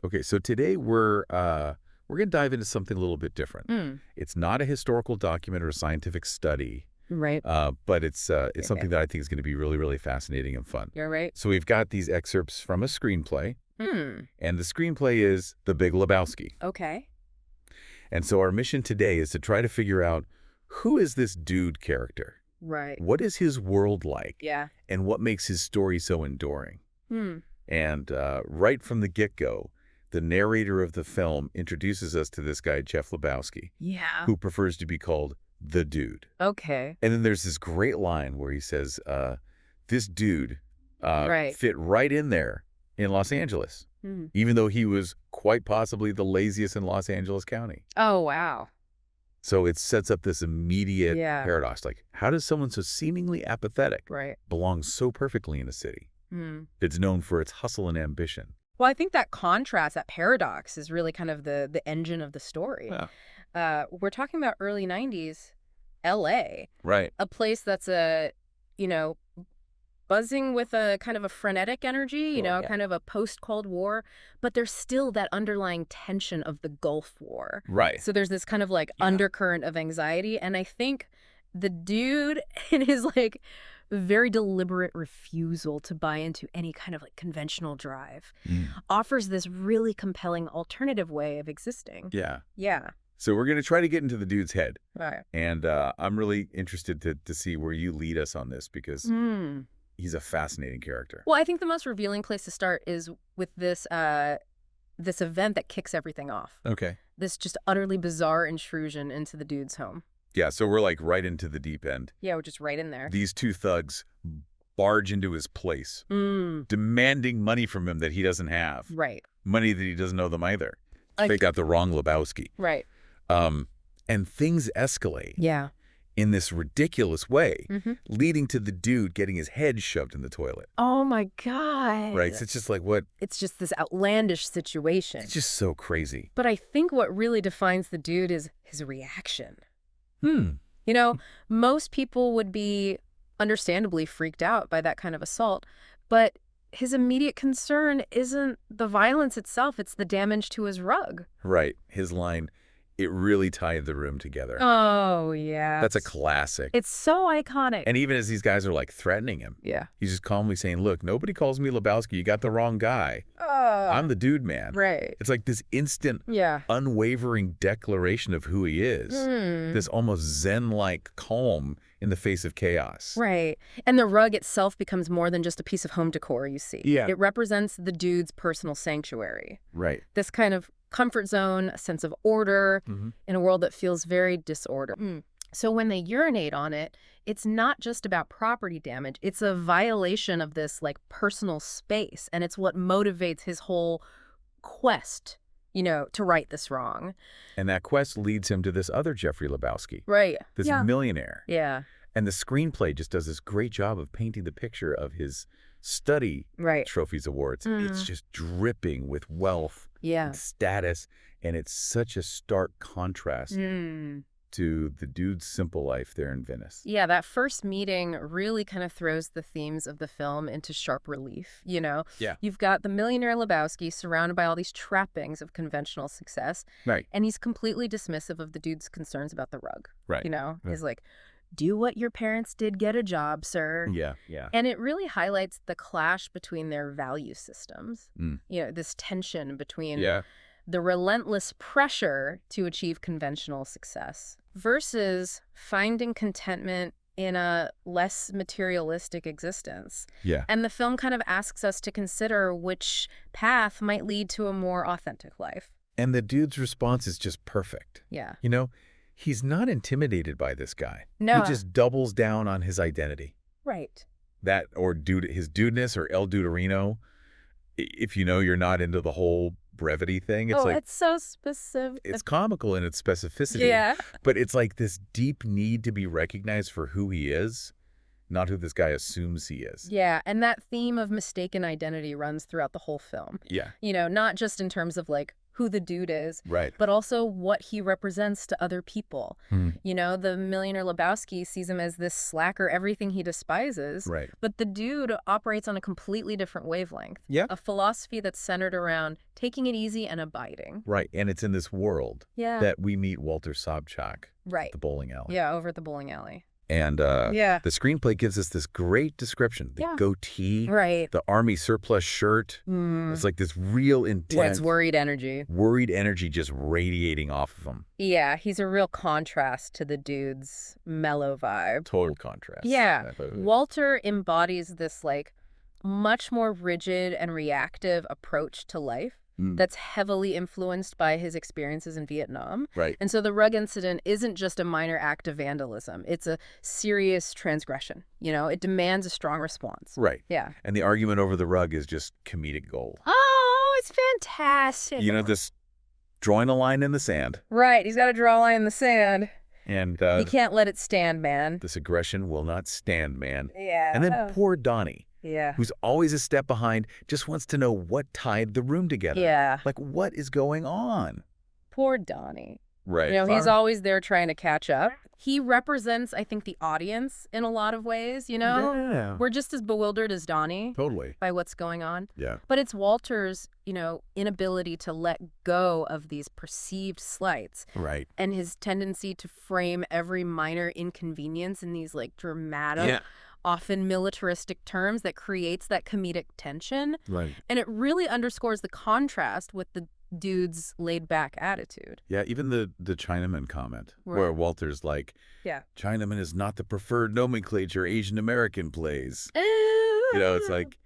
Okay, so today we're going to dive into something a little bit different. It's not a historical document or a scientific study, Right. but it's something that I think is going to be really, really fascinating and fun. You're right. So we've got these excerpts from a screenplay, Hmm. and the screenplay is The Big Lebowski. Okay. And so our mission today is to try to figure out, who is this dude character? Right. What is his world like? Yeah. And what makes his story so enduring? Hmm. And right from the get-go, the narrator of the film introduces us to this guy, Jeff Lebowski, Yeah. who prefers to be called the dude. Okay. And then there's this great line where he says, this dude Right. fit right in there in Los Angeles, Hmm. even though he was quite possibly the laziest in Los Angeles County. Oh, wow. So it sets up this immediate Yeah. paradox. Like, how does someone so seemingly apathetic Right. belong so perfectly in a city that's known for its hustle and ambition? Well, I think that contrast, that paradox, is really kind of the engine of the story. Yeah. We're talking about early 90s L.A., Right. a place that's buzzing with a kind of a frenetic energy, Yeah. kind of a post-Cold War, but there's still that underlying tension of the Gulf War. Right. So there's this kind of Yeah. undercurrent of anxiety, and I think the dude in his very deliberate refusal to buy into any kind of conventional drive offers this really compelling alternative way of existing. Yeah. Yeah. So we're going to try to get into the dude's head. Right. And I'm really interested to see where you lead us on this, because he's a fascinating character. Well, I think the most revealing place to start is with this this event that kicks everything off. Okay. This just utterly bizarre intrusion into the dude's home. Yeah, so we're right into the deep end. Yeah, we're just right in there. These two thugs barge into his place, demanding money from him that he doesn't have. Right. Money that he doesn't owe them either. They got the wrong Lebowski. Right. And things escalate Yeah. in this ridiculous way, leading to the dude getting his head shoved in the toilet. Oh, my God. Right? So it's just what? It's just this outlandish situation. It's just so crazy. But I think what really defines the dude is his reaction. Most people would be understandably freaked out by that kind of assault, but his immediate concern isn't the violence itself, it's the damage to his rug. Right. His line, "It really tied the room together." Oh, yeah. That's a classic. It's so iconic. And even as these guys are threatening him, Yeah. he's just calmly saying, "Look, nobody calls me Lebowski. You got the wrong guy. I'm the dude, man." Right. It's this instant, Yeah. unwavering declaration of who he is. This almost Zen-like calm in the face of chaos. Right. And the rug itself becomes more than just a piece of home decor, you see. Yeah. It represents the dude's personal sanctuary. Right. This kind of comfort zone, a sense of order in a world that feels very disordered. So when they urinate on it, it's not just about property damage. It's a violation of this personal space. And it's what motivates his whole quest, to right this wrong. And that quest leads him to this other Jeffrey Lebowski. Right. This millionaire. Yeah. And the screenplay just does this great job of painting the picture of his study trophies awards. It's just dripping with wealth and status. And it's such a stark contrast to the dude's simple life there in Venice. Yeah, that first meeting really kind of throws the themes of the film into sharp relief, Yeah. You've got the millionaire Lebowski surrounded by all these trappings of conventional success. Right. And he's completely dismissive of the dude's concerns about the rug. Right. He's do what your parents did, get a job, sir. Yeah, yeah. And it really highlights the clash between their value systems. This tension between the relentless pressure to achieve conventional success versus finding contentment in a less materialistic existence. Yeah. And the film kind of asks us to consider which path might lead to a more authentic life. And the dude's response is just perfect. Yeah. He's not intimidated by this guy. No. He just doubles down on his identity. Right. That, or his dudeness, or El Duderino. If you're not into the whole brevity thing, it's it's so specific. It's comical in its specificity. Yeah. But it's this deep need to be recognized for who he is, not who this guy assumes he is. Yeah, and that theme of mistaken identity runs throughout the whole film. Yeah. Not just in terms of who the dude is, right, but also what he represents to other people. You know, the millionaire Lebowski sees him as this slacker, everything he despises, right. but the dude operates on a completely different wavelength. Yeah. A philosophy that's centered around taking it easy and abiding. Right, and it's in this world that we meet Walter Sobchak at the bowling alley. Yeah, over at the bowling alley. And the screenplay gives us this great description. The goatee, the army surplus shirt. It's like this real intense... It's worried energy. Worried energy just radiating off of him. Yeah, he's a real contrast to the dude's mellow vibe. Total contrast. Yeah. Walter embodies this, like, much more rigid and reactive approach to life. That's heavily influenced by his experiences in Vietnam. Right. And so the rug incident isn't just a minor act of vandalism. It's a serious transgression. You know, it demands a strong response. Right. Yeah. And the argument over the rug is just comedic gold. Oh, it's fantastic. You know, this drawing a line in the sand. Right. He's got to draw a line in the sand. And he can't let it stand, man. This aggression will not stand, man. Yeah. And then poor Donnie. Yeah. Who's always a step behind, just wants to know what tied the room together. Yeah. Like, what is going on? Poor Donnie. Right. You know, he's always there trying to catch up. He represents, I think, the audience in a lot of ways, you know? Yeah. We're just as bewildered as Donnie. Totally. By what's going on. Yeah. But it's Walter's, you know, inability to let go of these perceived slights. Right. And his tendency to frame every minor inconvenience in these, like, dramatic, often militaristic terms that creates that comedic tension. Right. And it really underscores the contrast with the dude's laid-back attitude. Yeah, even the Chinaman comment, where Walter's like, Chinaman is not the preferred nomenclature Asian American plays. You know, it's like...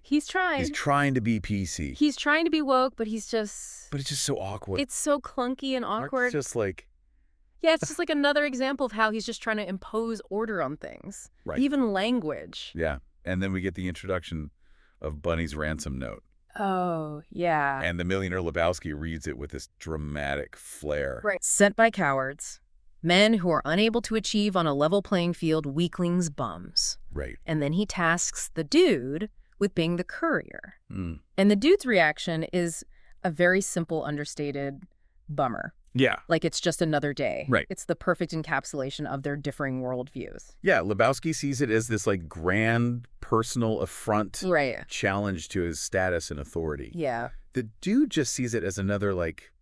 He's trying. He's trying to be PC. He's trying to be woke, but he's just... But it's just so awkward. It's so clunky and awkward. It's just like... Yeah, it's just like another example of how he's just trying to impose order on things. Right. Even language. Yeah. And then we get the introduction of Bunny's ransom note. Oh, yeah. And the millionaire Lebowski reads it with this dramatic flair. Right. Sent by cowards, men who are unable to achieve on a level playing field weaklings' bums. Right. And then he tasks the dude with being the courier. And the dude's reaction is a very simple, understated bummer. Yeah. Like it's just another day. Right. It's the perfect encapsulation of their differing worldviews. Yeah, Lebowski sees it as this like grand personal affront challenge to his status and authority. Yeah. The dude just sees it as another like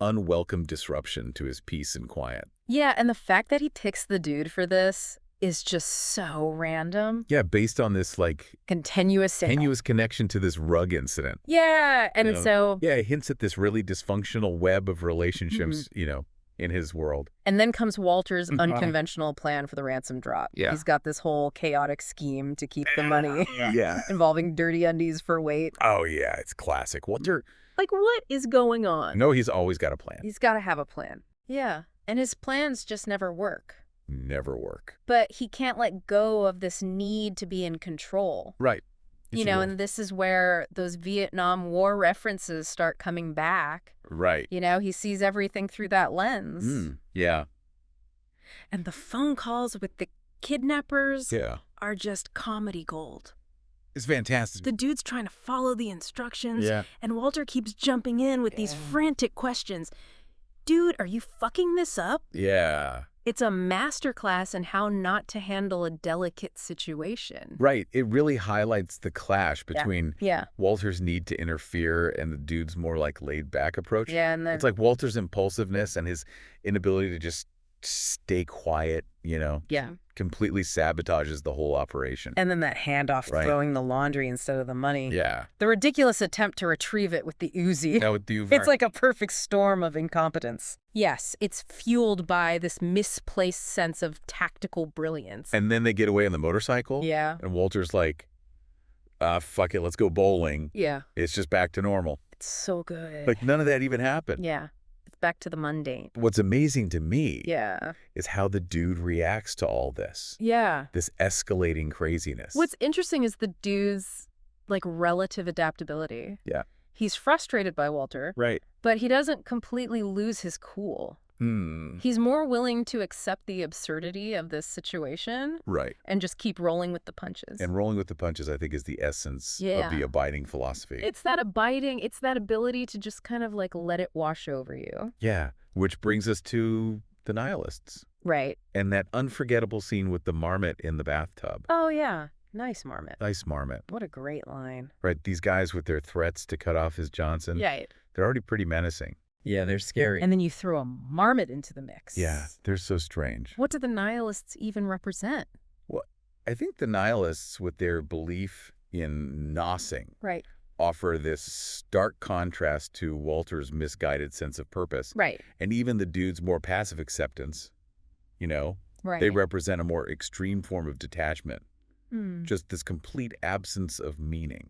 unwelcome disruption to his peace and quiet. Yeah, and the fact that he picks the dude for this is just so random. Yeah, based on this like continuous connection to this rug incident. Yeah, and so yeah, it hints at this really dysfunctional web of relationships, you know, in his world. And then comes Walter's unconventional plan for the ransom drop. Yeah. He's got this whole chaotic scheme to keep the money. Involving dirty undies for weight. Oh yeah, it's classic. Walter, like what is going on? No, he's always got a plan. He's got to have a plan. Yeah, and his plans just never work. Never work. But he can't let go of this need to be in control. Right. You know, and this is where those Vietnam War references start coming back. Right. You know, he sees everything through that lens. Yeah. And the phone calls with the kidnappers are just comedy gold. It's fantastic. The dude's trying to follow the instructions. And Walter keeps jumping in with these frantic questions. Dude, are you fucking this up? Yeah. It's a masterclass in how not to handle a delicate situation. Right. It really highlights the clash between Walter's need to interfere and the dude's more like laid back approach. Yeah, and then it's like Walter's impulsiveness and his inability to just stay quiet, you know. Yeah. Completely sabotages the whole operation. And then that handoff throwing the laundry instead of the money. Yeah. The ridiculous attempt to retrieve it with the Uzi. Yeah, with the Uzi. It's like a perfect storm of incompetence. Yes, it's fueled by this misplaced sense of tactical brilliance. And then they get away on the motorcycle. Yeah. And Walter's like, fuck it, let's go bowling. Yeah. It's just back to normal. It's so good. Like none of that even happened. Yeah. Back to the mundane. What's amazing to me yeah, is how the dude reacts to all this. Yeah. This escalating craziness. What's interesting is the dude's like relative adaptability. Yeah. He's frustrated by Walter. Right. But he doesn't completely lose his cool. He's more willing to accept the absurdity of this situation. Right. And just keep rolling with the punches. And rolling with the punches, I think, is the essence of the abiding philosophy. It's that ability to just kind of like let it wash over you. Yeah, which brings us to the nihilists. Right. And that unforgettable scene with the marmot in the bathtub. Oh, yeah. Nice marmot. Nice marmot. What a great line. Right, these guys with their threats to cut off his Johnson. Yeah. They're already pretty menacing. Yeah, they're scary. And then you throw a marmot into the mix. Yeah, they're so strange. What do the nihilists even represent? Well, I think the nihilists, with their belief in nosing, Right. offer this stark contrast to Walter's misguided sense of purpose. Right. And even the dude's more passive acceptance, Right. they represent a more extreme form of detachment. Just this complete absence of meaning.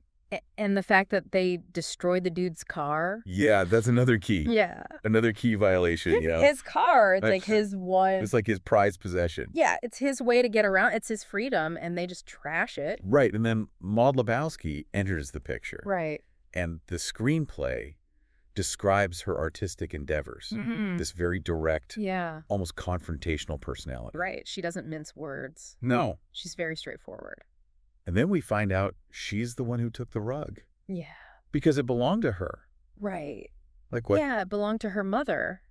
And the fact that they destroyed the dude's car. Yeah, that's another key. Yeah. Another key violation, His car, it's like his one. It's like his prized possession. Yeah, it's his way to get around. It's his freedom, and they just trash it. Right, and then Maud Lebowski enters the picture. Right. And the screenplay describes her artistic endeavors. This very direct, almost confrontational personality. Right. She doesn't mince words. No. She's very straightforward. And then we find out she's the one who took the rug. Yeah. Because it belonged to her. Right. Like what? Yeah, it belonged to her mother,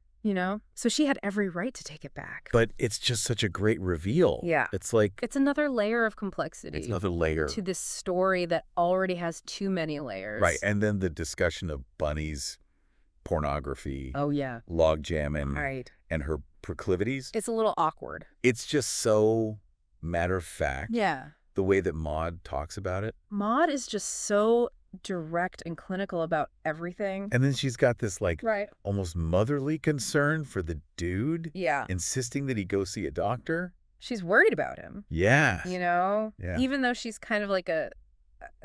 So she had every right to take it back. But it's just such a great reveal. Yeah. It's like... It's another layer of complexity. It's another layer. To this story that already has too many layers. Right. And then the discussion of Bunny's pornography. Oh, yeah. Log jamming. Right. And her proclivities. It's a little awkward. It's just so matter of fact. Yeah. The way that Maud talks about it. Maud is just so direct and clinical about everything. And then she's got this right. almost motherly concern for the dude. Yeah. Insisting that he go see a doctor. She's worried about him. Yeah. Yeah. Even though she's kind of like a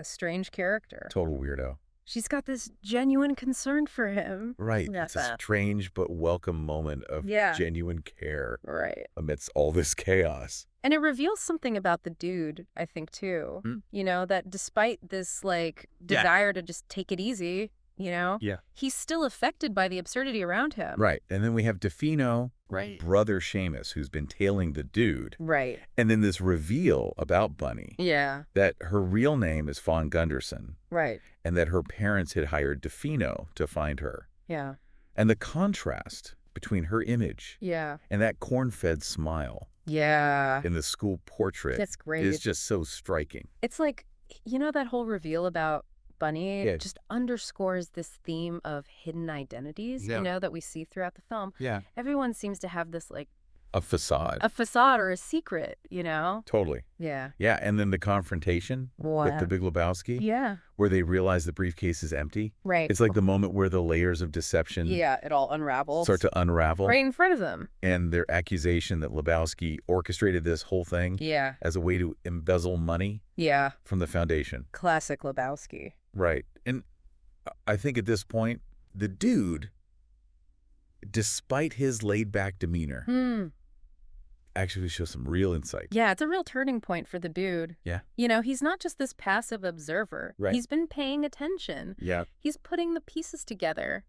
strange character. Total weirdo. She's got this genuine concern for him. Right. It's a strange but welcome moment of genuine care. Right. Amidst all this chaos. And it reveals something about the dude, I think, too. That despite this, desire to just take it easy, he's still affected by the absurdity around him. Right. And then we have DeFino, right. brother Seamus, who's been tailing the dude. Right. And then this reveal about Bunny. Yeah. That her real name is Fawn Gunderson. Right. And that her parents had hired DeFino to find her. Yeah. And the contrast between her image and that corn-fed smile. Yeah. In the school portrait. That's great. Is just so striking. It's like, that whole reveal about Bunny just underscores this theme of hidden identities, that we see throughout the film. Yeah. Everyone seems to have this a facade. A facade or a secret, Totally. Yeah. Yeah, and then the confrontation with the Big Lebowski. Yeah. Where they realize the briefcase is empty. Right. It's like the moment where the layers of deception it all unravels. Start to unravel. Right in front of them. And their accusation that Lebowski orchestrated this whole thing as a way to embezzle money from the foundation. Classic Lebowski. Right. And I think at this point, the dude, despite his laid-back demeanor, actually shows some real insight. Yeah, it's a real turning point for the dude. Yeah. He's not just this passive observer. Right. He's been paying attention. Yeah. He's putting the pieces together.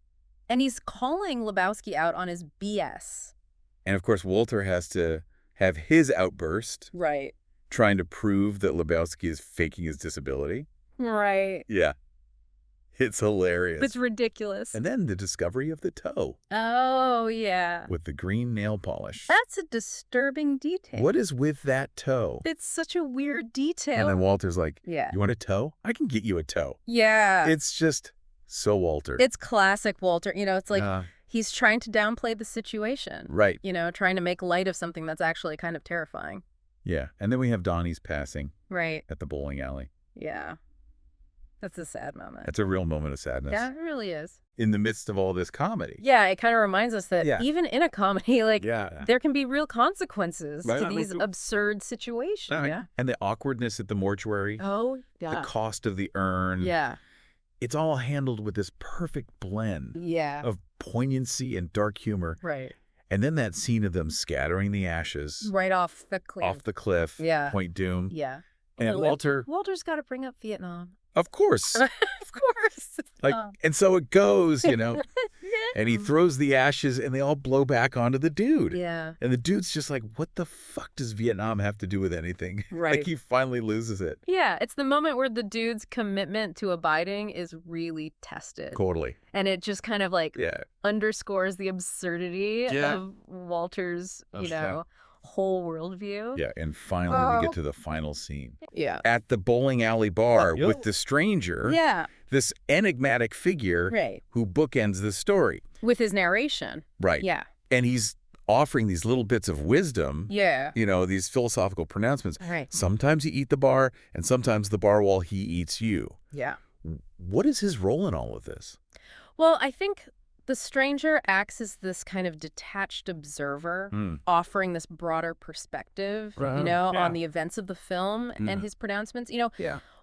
And he's calling Lebowski out on his BS. And of course, Walter has to have his outburst. Right. Trying to prove that Lebowski is faking his disability. Right. Yeah. It's hilarious. It's ridiculous. And then the discovery of the toe. Oh, yeah. With the green nail polish. That's a disturbing detail. What is with that toe? It's such a weird detail. And then Walter's like, you want a toe? I can get you a toe. Yeah. It's just so Walter. It's classic Walter. It's like he's trying to downplay the situation. Right. Trying to make light of something that's actually kind of terrifying. Yeah. And then we have Donnie's passing. Right. At the bowling alley. Yeah. That's a sad moment. That's a real moment of sadness. Yeah, it really is. In the midst of all this comedy. Yeah, it kind of reminds us that even in a comedy, there can be real consequences to these absurd situations. Yeah. And the awkwardness at the mortuary. Oh, yeah. The cost of the urn. Yeah. It's all handled with this perfect blend of poignancy and dark humor. Right. And then that scene of them scattering the ashes. Right off the cliff. Off the cliff. Yeah. Point Doom. Yeah. And Walter's got to bring up Vietnam. Of course. Of course. And so it goes, And he throws the ashes, and they all blow back onto the dude. Yeah. And the dude's just like, what the fuck does Vietnam have to do with anything? Right. Like, he finally loses it. Yeah, it's the moment where the dude's commitment to abiding is really tested. Totally. And it just kind of like underscores the absurdity of Walter's, whole worldview. Yeah, and finally we get to the final scene. Yeah. At the bowling alley bar with the stranger. Yeah. This enigmatic figure who bookends the story. With his narration. Right. Yeah. And he's offering these little bits of wisdom. Yeah. These philosophical pronouncements. Right. Sometimes you eat the bar, and sometimes the bar while he eats you. Yeah. What is his role in all of this? Well, I think the stranger acts as this kind of detached observer, offering this broader perspective, on the events of the film and his pronouncements.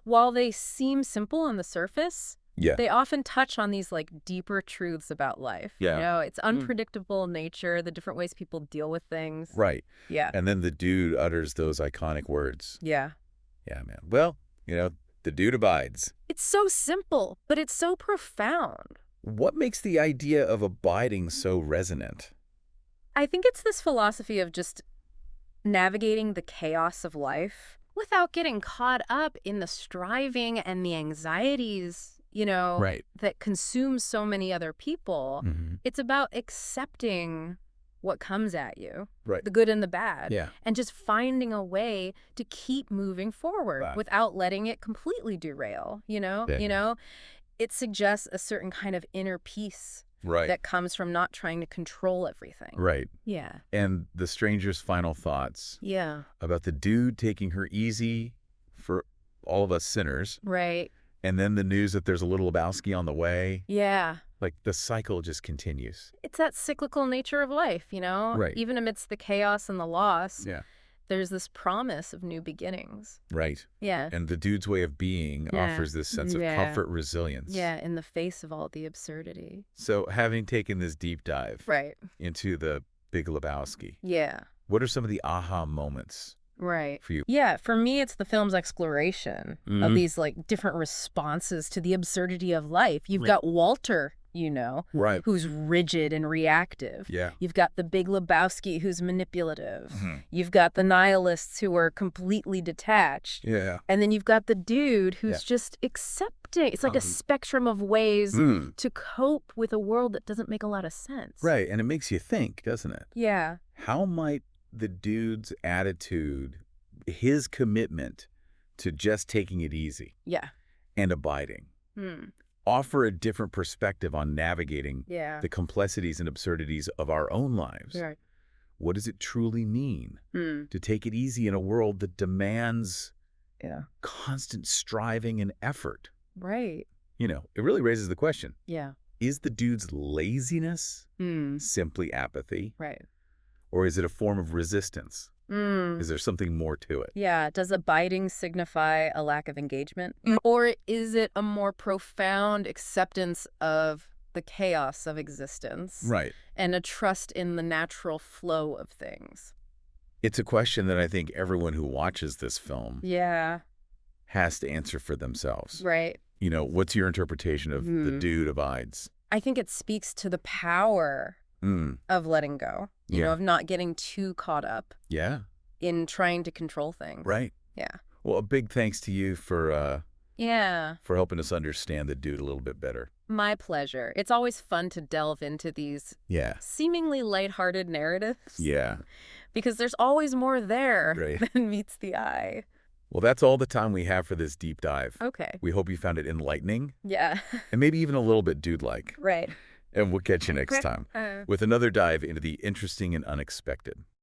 While they seem simple on the surface, they often touch on these like deeper truths about life. It's unpredictable nature, the different ways people deal with things. Right. Yeah. And then the dude utters those iconic words. Yeah. Yeah, man. Well, the dude abides. It's so simple, but it's so profound. What makes the idea of abiding so resonant? I think it's this philosophy of just navigating the chaos of life without getting caught up in the striving and the anxieties, that consume so many other people. It's about accepting what comes at you, the good and the bad, and just finding a way to keep moving forward without letting it completely derail, It suggests a certain kind of inner peace that comes from not trying to control everything. Right. Yeah. And the stranger's final thoughts. Yeah. About the dude taking her easy for all of us sinners. Right. And then the news that there's a little Lebowski on the way. Yeah. Like, the cycle just continues. It's that cyclical nature of life, Right. Even amidst the chaos and the loss. Yeah. There's this promise of new beginnings. Right. Yeah. And the dude's way of being offers this sense of comfort, resilience. Yeah, in the face of all the absurdity. So having taken this deep dive into the Big Lebowski, what are some of the aha moments for you? Yeah, for me, it's the film's exploration of these like different responses to the absurdity of life. You've got Walter, who's rigid and reactive. Yeah. You've got the Big Lebowski, who's manipulative. You've got the nihilists who are completely detached. Yeah. And then you've got the dude who's just accepting. It's like a spectrum of ways to cope with a world that doesn't make a lot of sense. Right. And it makes you think, doesn't it? Yeah. How might the dude's attitude, his commitment to just taking it easy and abiding, offer a different perspective on navigating the complexities and absurdities of our own lives? Right. What does it truly mean to take it easy in a world that demands constant striving and effort? Right. It really raises the question. Yeah. Is the dude's laziness simply apathy? Right. Or is it a form of resistance? Is there something more to it? Yeah. Does abiding signify a lack of engagement? Or is it a more profound acceptance of the chaos of existence? Right. And a trust in the natural flow of things? It's a question that I think everyone who watches this film has to answer for themselves. Right. What's your interpretation of the dude abides? I think it speaks to the power of letting go, of not getting too caught up in trying to control things. Right. Yeah. Well, a big thanks to you for for helping us understand the dude a little bit better. My pleasure. It's always fun to delve into these seemingly lighthearted narratives. Yeah. Because there's always more there Right. than meets the eye. Well, that's all the time we have for this deep dive. Okay. We hope you found it enlightening. Yeah. And maybe even a little bit dude-like. Right. And we'll catch you next time with another dive into the interesting and unexpected.